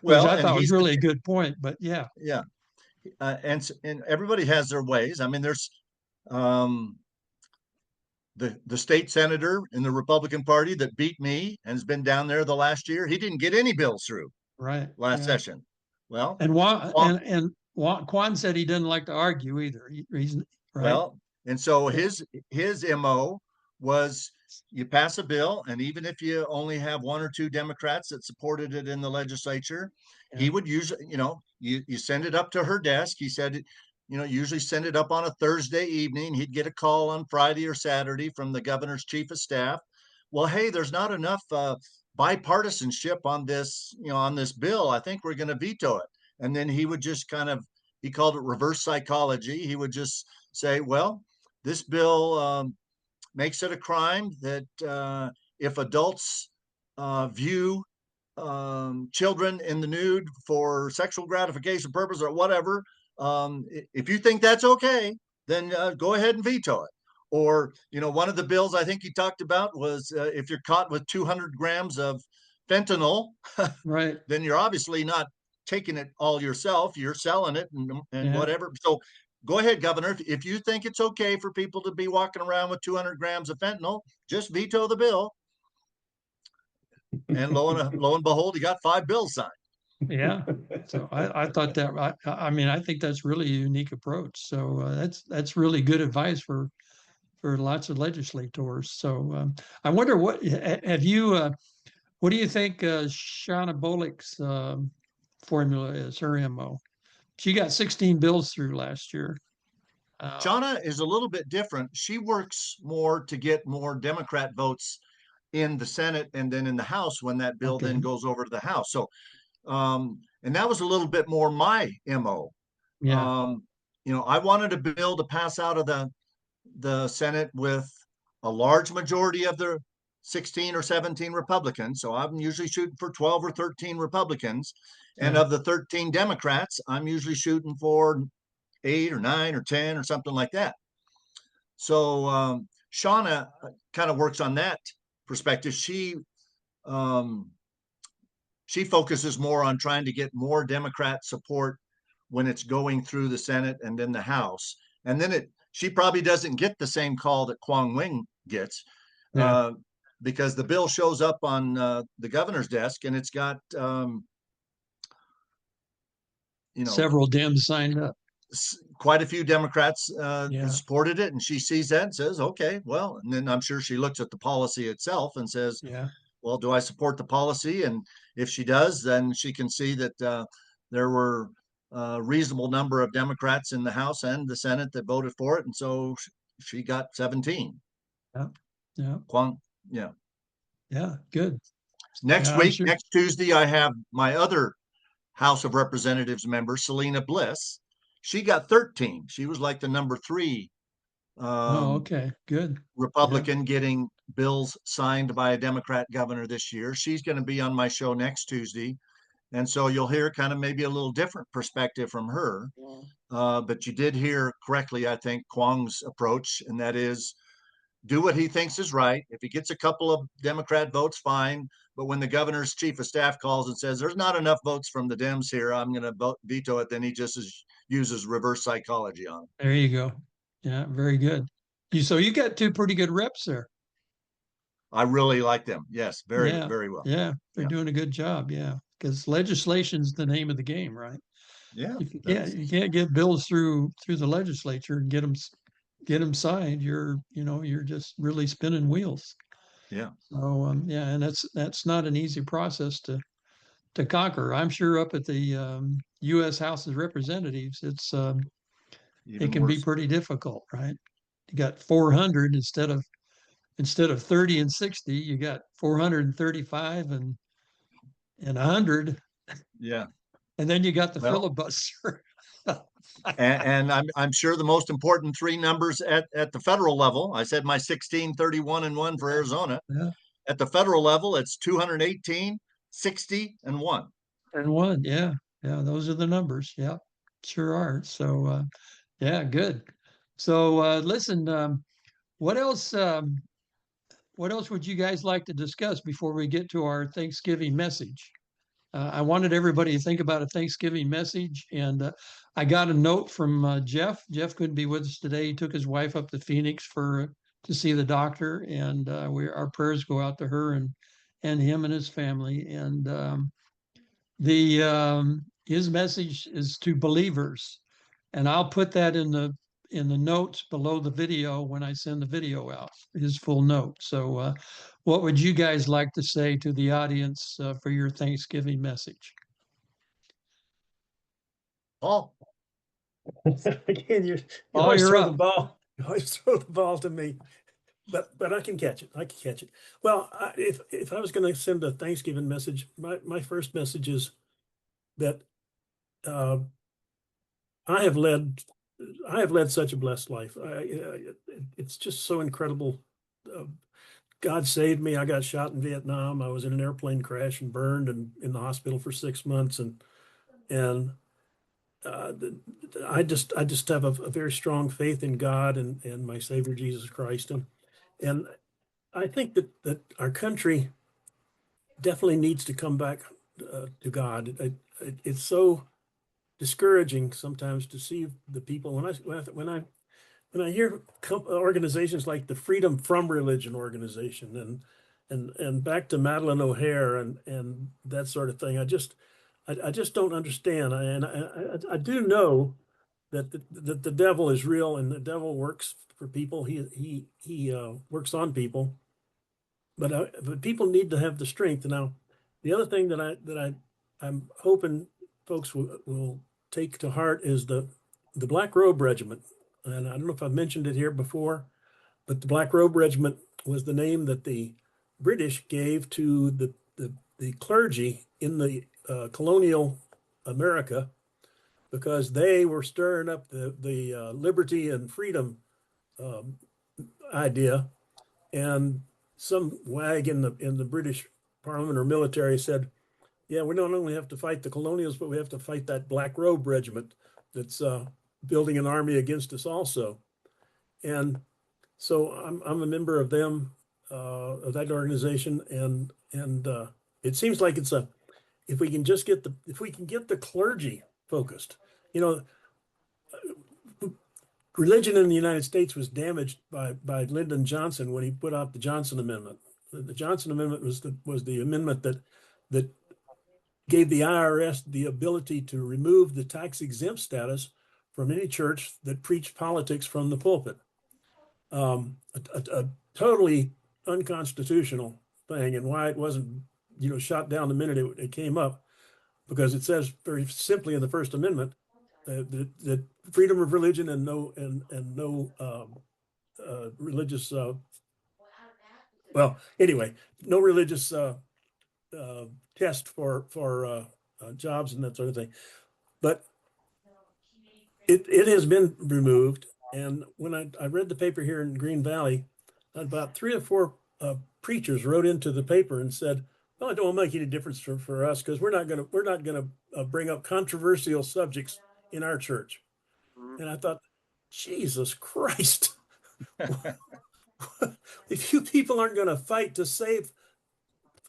Which I thought was really a good point, but and everybody has their ways. I mean, there's the state senator in the Republican Party that beat me and has been down there the last year. He didn't get any bills through last session. Well, and Quan said he didn't like to argue either. Well, and so his MO was, you pass a bill, and even if you only have 1 or 2 Democrats that supported it in the legislature, he would usually, you send it up to her desk. He said, usually send it up on a Thursday evening. He'd get a call on Friday or Saturday from the governor's chief of staff. Well, hey, there's not enough bipartisanship on this, on this bill. I think we're going to veto it. And then he would just he called it reverse psychology. He would just say, well, this bill makes it a crime that if adults view children in the nude for sexual gratification purpose or whatever, if you think that's okay, then go ahead and veto it. Or, one of the bills I think he talked about was if you're caught with 200 grams of fentanyl, Right. then you're obviously not taking it all yourself. You're selling it and Yeah. whatever. So go ahead, Governor. If you think it's okay for people to be walking around with 200 grams of fentanyl, just veto the bill. And lo and behold, he got 5 bills signed. Yeah. So I thought that, I mean, I think that's really a unique approach. So that's really good advice for lots of legislators. So I wonder what have you, what do you think Shauna Bullock's formula is, her MO? She got 16 bills through last year. Shauna is a little bit different. She works more to get more Democrat votes in the Senate and then in the House when that bill then goes over to the House. So, and that was a little bit more my MO. Yeah. I wanted a bill to pass out of the Senate with a large majority of the 16 or 17 Republicans. So I'm usually shooting for 12 or 13 Republicans. And of the 13 Democrats, I'm usually shooting for 8 or 9 or 10 or something like that. So Shauna kind of works on that perspective. She focuses more on trying to get more Democrat support when it's going through the Senate and then the House. And then she probably doesn't get the same call that Kwong Wing gets because the bill shows up on the governor's desk and it's got, several Dems signed up. Quite a few Democrats supported it, and she sees that and says, okay, well, and then I'm sure she looks at the policy itself and says, well, do I support the policy? And if she does, then she can see that there were a reasonable number of Democrats in the House and the Senate that voted for it. And so she got 17. Yeah. Yeah. Good. Next week, next Tuesday, I have my other House of Representatives member, Selena Bliss. She got 13. She was like the number 3 good Republican getting bills signed by a Democrat governor this year. She's going to be on my show next Tuesday. And so you'll hear kind of maybe a little different perspective from her. But you did hear correctly, I think, Kwong's approach, and that is do what he thinks is right. If he gets a couple of Democrat votes, fine. But when the governor's chief of staff calls and says, there's not enough votes from the Dems here, I'm going to veto it, then he just uses reverse psychology on it. There you go. Yeah, very good. So you got 2 pretty good reps there. I really like them. Yes, very well. Yeah, they're doing a good job. Yeah, because legislation's the name of the game, right? Yeah. You can't get bills through the legislature and get them signed. You're just really spinning wheels. Yeah. So and that's not an easy process to conquer. I'm sure up at the U.S. House of Representatives, it can be pretty difficult, right? You got 400 instead of 30 and 60. You got 435 and 100. Yeah. And then you got the filibuster. and I'm sure the most important 3 numbers at the federal level. I said my 16, 31, and 1 for Arizona. Yeah. At the federal level, it's 218, 60, and 1. And 1, yeah. Those are the numbers. Yeah, sure are. So, good. So, listen, what else? What else would you guys like to discuss before we get to our Thanksgiving message? I wanted everybody to think about a Thanksgiving message, and I got a note from Jeff. Jeff couldn't be with us today. He took his wife up to Phoenix to see the doctor, and our prayers go out to her and him and his family. And his message is to believers, and I'll put that in the notes below the video when I send the video out, his full note. So what would you guys like to say to the audience for your Thanksgiving message? Paul. Again, you always throw the ball. You always throw the ball to me, but I can catch it. Well, if I was going to send a Thanksgiving message, my first message is that I have led such a blessed life. It's just so incredible. God saved me. I got shot in Vietnam. I was in an airplane crash and burned and in the hospital for 6 months. I just have a very strong faith in God and my Savior Jesus Christ. And I think that our country definitely needs to come back to God. It's so discouraging sometimes to see the people when I hear organizations like the Freedom from Religion organization and back to Madeline O'Hare and that sort of thing. I just don't understand. I do know that the devil is real and the devil works for people. He works on people, but people need to have the strength. Now, the other thing I'm hoping folks will take to heart is the Black Robe Regiment. And I don't know if I've mentioned it here before, but the Black Robe Regiment was the name that the British gave to the clergy in the colonial America because they were stirring up the liberty and freedom um, idea. And some wag in the British Parliament or military said, "Yeah, we don't only have to fight the colonials, but we have to fight that Black Robe Regiment that's building an army against us also." And so I'm a member of them, of that organization, and it seems like if we can just get the clergy focused, you know, religion in the United States was damaged by Lyndon Johnson when he put out the Johnson Amendment. The Johnson Amendment was the amendment that gave the IRS the ability to remove the tax exempt status from any church that preached politics from the pulpit. A totally unconstitutional thing, and why it wasn't, shot down the minute it came up, because it says very simply in the First Amendment that freedom of religion and no religious anyway, no religious test for jobs and that sort of thing. But it has been removed. And when I read the paper here in Green Valley, about 3 or 4 preachers wrote into the paper and said, "Well, it don't make any difference for us because we're not going to bring up controversial subjects in our church." And I thought, Jesus Christ, if you people aren't going to fight to save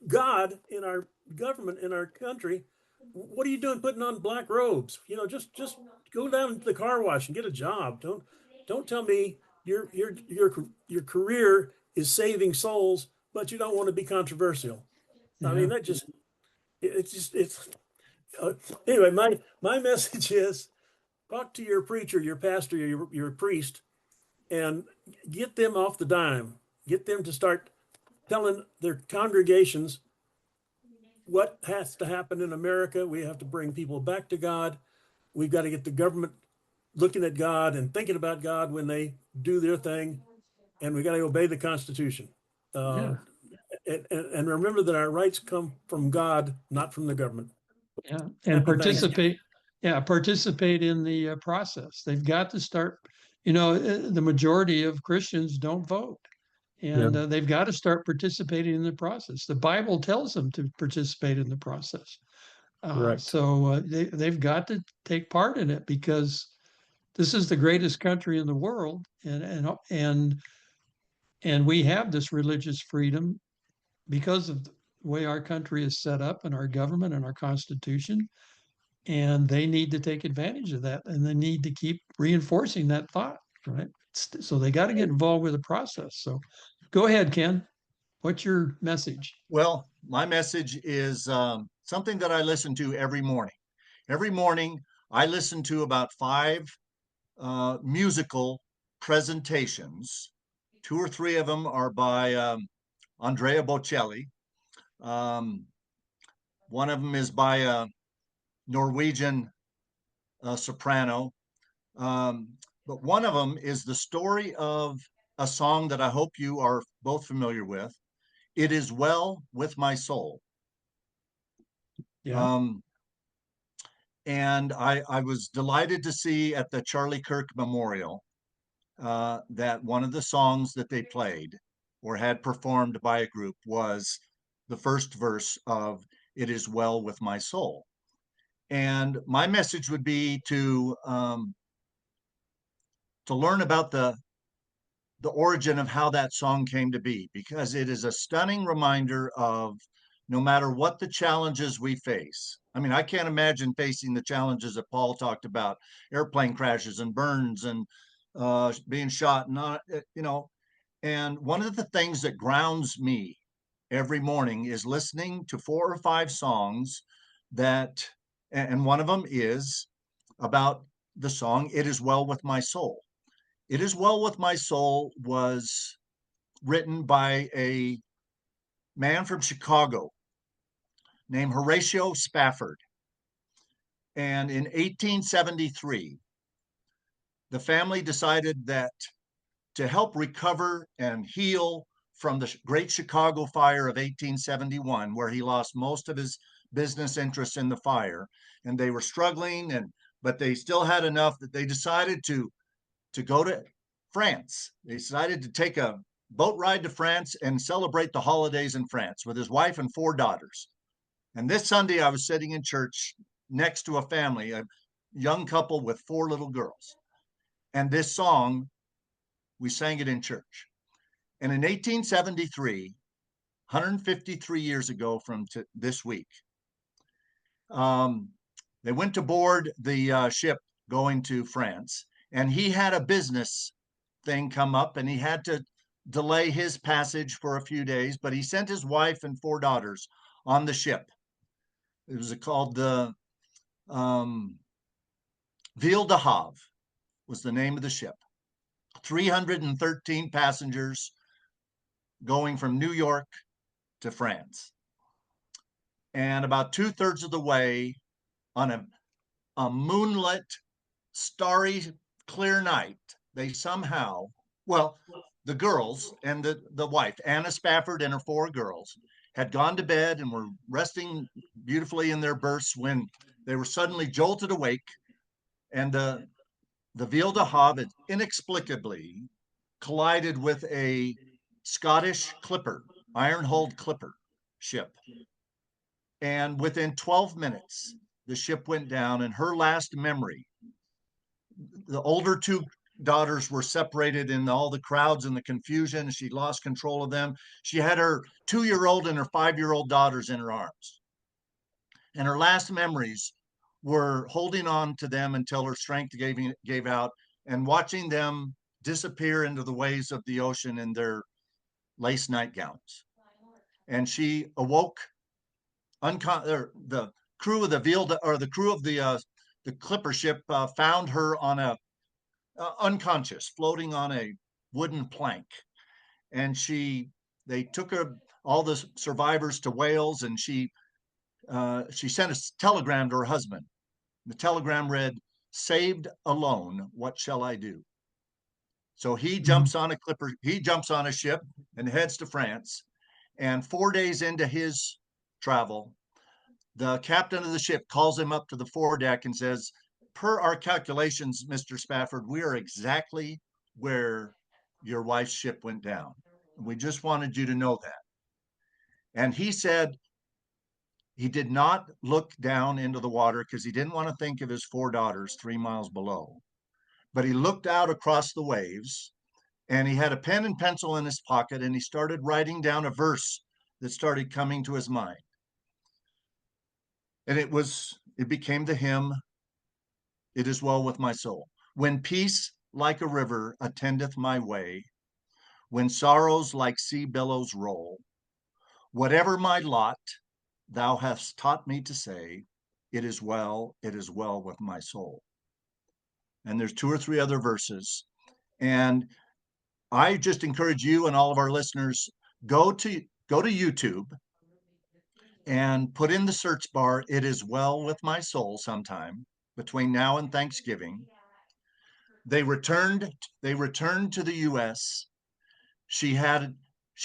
God in our government, in our country, what are you doing putting on black robes? Just go down to the car wash and get a job. Don't tell me your career is saving souls, but you don't want to be controversial. Yeah. I mean, anyway, my message is talk to your preacher, your pastor, your priest, and get them off the dime. Get them to start telling their congregations what has to happen in America. We have to bring people back to God. We've got to get the government looking at God and thinking about God when they do their thing. And we got to obey the Constitution. And remember that our rights come from God, not from the government. Yeah, and participate in the process. They've got to start, the majority of Christians don't vote. And they've got to start participating in the process. The Bible tells them to participate in the process. So they've got to take part in it, because this is the greatest country in the world, and we have this religious freedom because of the way our country is set up and our government and our Constitution. And they need to take advantage of that, and they need to keep reinforcing that thought, right? So they got to get involved with the process. So go ahead, Ken. What's your message? Well, my message is something that I listen to every morning. Every morning, I listen to about 5 musical presentations. 2 or 3 of them are by Andrea Bocelli. One of them is by a Norwegian soprano. But one of them is the story of a song that I hope you are both familiar with. It Is Well With My Soul. Yeah. And I was delighted to see at the Charlie Kirk Memorial that one of the songs that they played or had performed by a group was the first verse of It Is Well With My Soul. And my message would be to learn about the origin of how that song came to be, because it is a stunning reminder of no matter what the challenges we face. I mean, I can't imagine facing the challenges that Paul talked about, airplane crashes and burns and being shot, and you know. And one of the things that grounds me every morning is listening to 4 or 5 songs that, and one of them is about the song "It Is Well With My Soul." "It Is Well With My Soul" was written by a man from Chicago named Horatio Spafford. And in 1873, the family decided that to help recover and heal from the Great Chicago Fire of 1871, where he lost most of his business interests in the fire, and they were struggling, but they still had enough that they decided to go to France. They decided to take a boat ride to France and celebrate the holidays in France with his wife and 4 daughters. And this Sunday, I was sitting in church next to a family, a young couple with 4 little girls. And this song, we sang it in church. And in 1873, 153 years ago from this week, they went to board the ship going to France. And he had a business thing come up, and he had to delay his passage for a few days, but he sent his wife and 4 daughters on the ship. It was called the Ville de Havre was the name of the ship. 313 passengers going from New York to France. And about 2/3 of the way, on a moonlit, starry, clear night, they somehow, well, the girls and the wife, Anna Spafford and her 4 girls, had gone to bed and were resting beautifully in their berths when they were suddenly jolted awake, and the Ville de Havre inexplicably collided with a Scottish clipper, iron-hulled clipper ship. And within 12 minutes, the ship went down, and her last memory, the older 2 daughters were separated in all the crowds and the confusion. She lost control of them. She had her 2-year-old and her 5-year-old daughters in her arms. And her last memories were holding on to them until her strength gave out, and watching them disappear into the waves of the ocean in their lace nightgowns. And she awoke. The crew of the crew of the clipper ship found her on a unconscious, floating on a wooden plank. And they took all the survivors to Wales, and she sent a telegram to her husband. The telegram read, "Saved alone, what shall I do?" So he jumps on a ship and heads to France. And 4 days into his travel, the captain of the ship calls him up to the foredeck and says, "Per our calculations, Mr. Spafford, we are exactly where your wife's ship went down. We just wanted you to know that." And he said he did not look down into the water because he didn't want to think of his 4 daughters 3 miles below. But he looked out across the waves, and he had a pen and pencil in his pocket, and he started writing down a verse that started coming to his mind. And it became the hymn, "It Is Well With My Soul." When peace like a river attendeth my way, when sorrows like sea billows roll, whatever my lot, thou hast taught me to say, it is well with my soul. And there's 2 or 3 other verses. And I just encourage you and all of our listeners, go to YouTube and put in the search bar, "It Is Well With My Soul," sometime between now and Thanksgiving. They returned to the US. She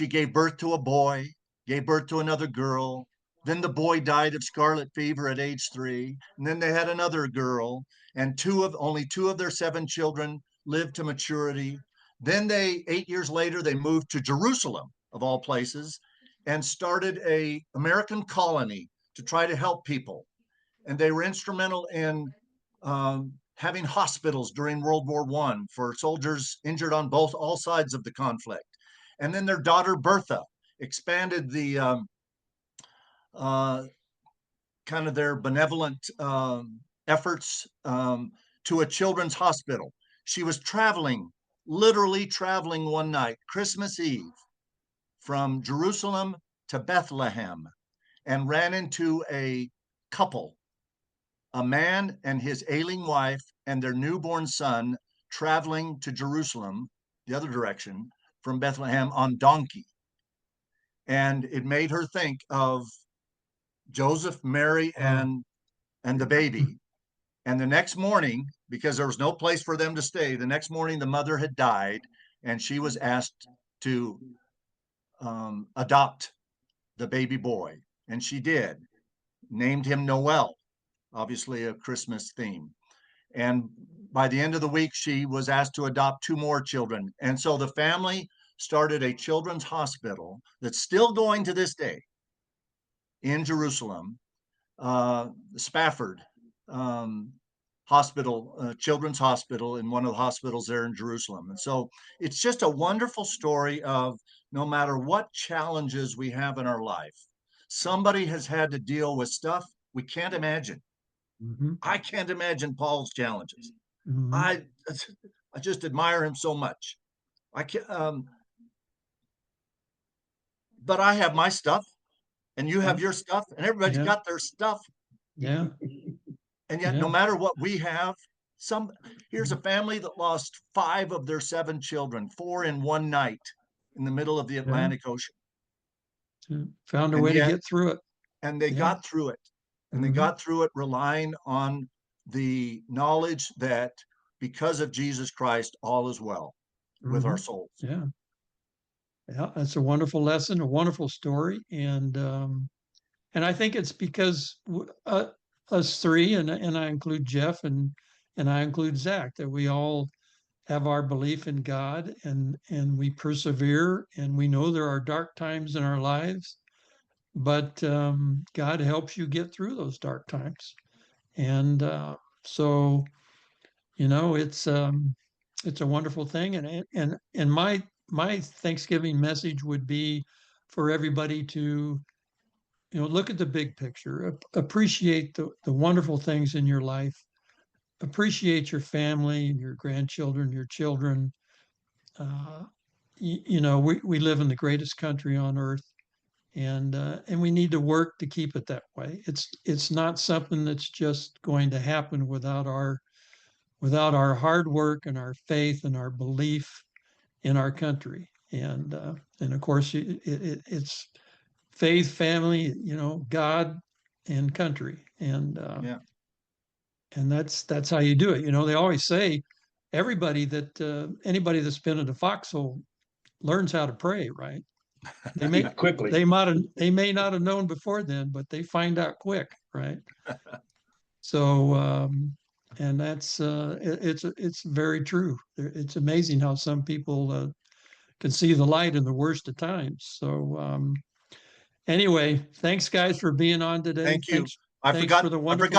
gave birth to a boy, gave birth to another girl. Then the boy died of scarlet fever at age 3. And then they had another girl, and only 2 of their 7 children lived to maturity. Then 8 years later, they moved to Jerusalem, of all places, and started an American colony to try to help people. And they were instrumental in having hospitals during World War I for soldiers injured on all sides of the conflict. And then their daughter Bertha expanded the kind of their benevolent efforts to a children's hospital. She was traveling, literally traveling one night, Christmas Eve, from Jerusalem to Bethlehem, and ran into a couple, a man and his ailing wife and their newborn son, traveling to Jerusalem, the other direction, from Bethlehem on donkey. And it made her think of Joseph, Mary, and the baby. And the next morning, because there was no place for them to stay, the next morning the mother had died, and she was asked to adopt the baby boy. And she did, named him Noel, obviously a Christmas theme. And by the end of the week, she was asked to adopt 2 more children. And so the family started a children's hospital that's still going to this day in Jerusalem, Spafford Hospital, Children's Hospital, in one of the hospitals there in Jerusalem. And so it's just a wonderful story of no matter what challenges we have in our life, somebody has had to deal with stuff we can't imagine. I can't imagine Paul's challenges. I just admire him so much. I can't, but I have my stuff, and you have your stuff, and everybody's got their stuff. Yeah. And yet, no matter what we have, here's a family that lost 5 of their 7 children, 4 in one night in the middle of the Atlantic Ocean. Found a way to get through it. And they got through it. And they got through it relying on the knowledge that because of Jesus Christ, all is well with our souls. Yeah. Yeah, that's a wonderful lesson, a wonderful story. And I think it's because us 3, and I include Jeff and I include Zach, that we all have our belief in God, and we persevere, and we know there are dark times in our lives, but God helps you get through those dark times. And so, it's a wonderful thing. And my Thanksgiving message would be for everybody to, look at the big picture, appreciate the wonderful things in your life, appreciate your family and your grandchildren, your children. We live in the greatest country on earth, and we need to work to keep it that way. It's not something that's just going to happen without our hard work and our faith and our belief in our country. And of course, it's faith, family, God, and country. And and that's how you do it. They always say anybody that's been in a foxhole learns how to pray, right? They may quickly. They may not have known before then, but they find out quick, right? So and that's it's very true. It's amazing how some people can see the light in the worst of times. So anyway, thanks guys for being on today. Thank you. Thanks for the wonderful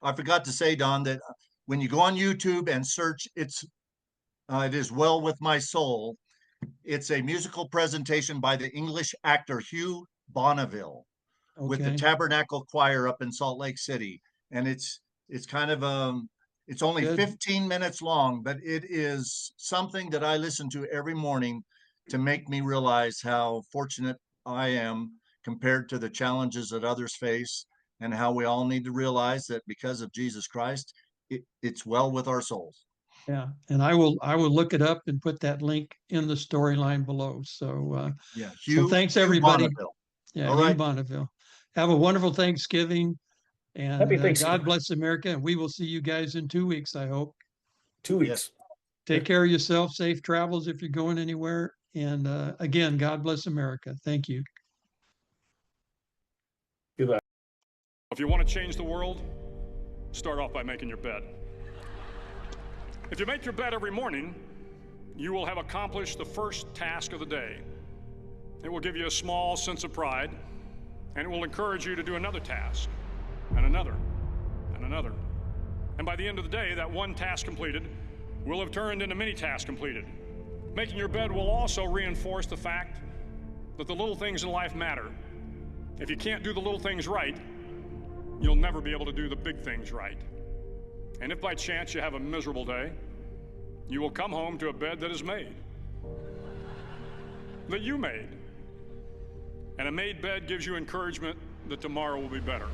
I forgot to say, Don, that when you go on YouTube and search, it is Well With My Soul. It's a musical presentation by the English actor Hugh Bonneville with the Tabernacle Choir up in Salt Lake City. And it's kind of it's only 15 minutes long, but it is something that I listen to every morning to make me realize how fortunate I am compared to the challenges that others face, and how we all need to realize that because of Jesus Christ, it's well with our souls. Yeah, and I will look it up and put that link in the storyline below. So Hugh, so thanks everybody. Bonneville. Yeah, all Hugh right. Bonneville. Have a wonderful Thanksgiving, and Happy Thanksgiving. God bless America. And we will see you guys in 2 weeks, I hope. 2 weeks. Yes. Take care of yourself. Safe travels if you're going anywhere. And again, God bless America. Thank you. Goodbye. If you want to change the world, start off by making your bed. If you make your bed every morning, you will have accomplished the first task of the day. It will give you a small sense of pride, and it will encourage you to do another task, and another, and another. And by the end of the day, that one task completed will have turned into many tasks completed. Making your bed will also reinforce the fact that the little things in life matter, If you can't do the little things right, you'll never be able to do the big things right. And if by chance you have a miserable day, you will come home to a bed that is made, that you made. And a made bed gives you encouragement that tomorrow will be better.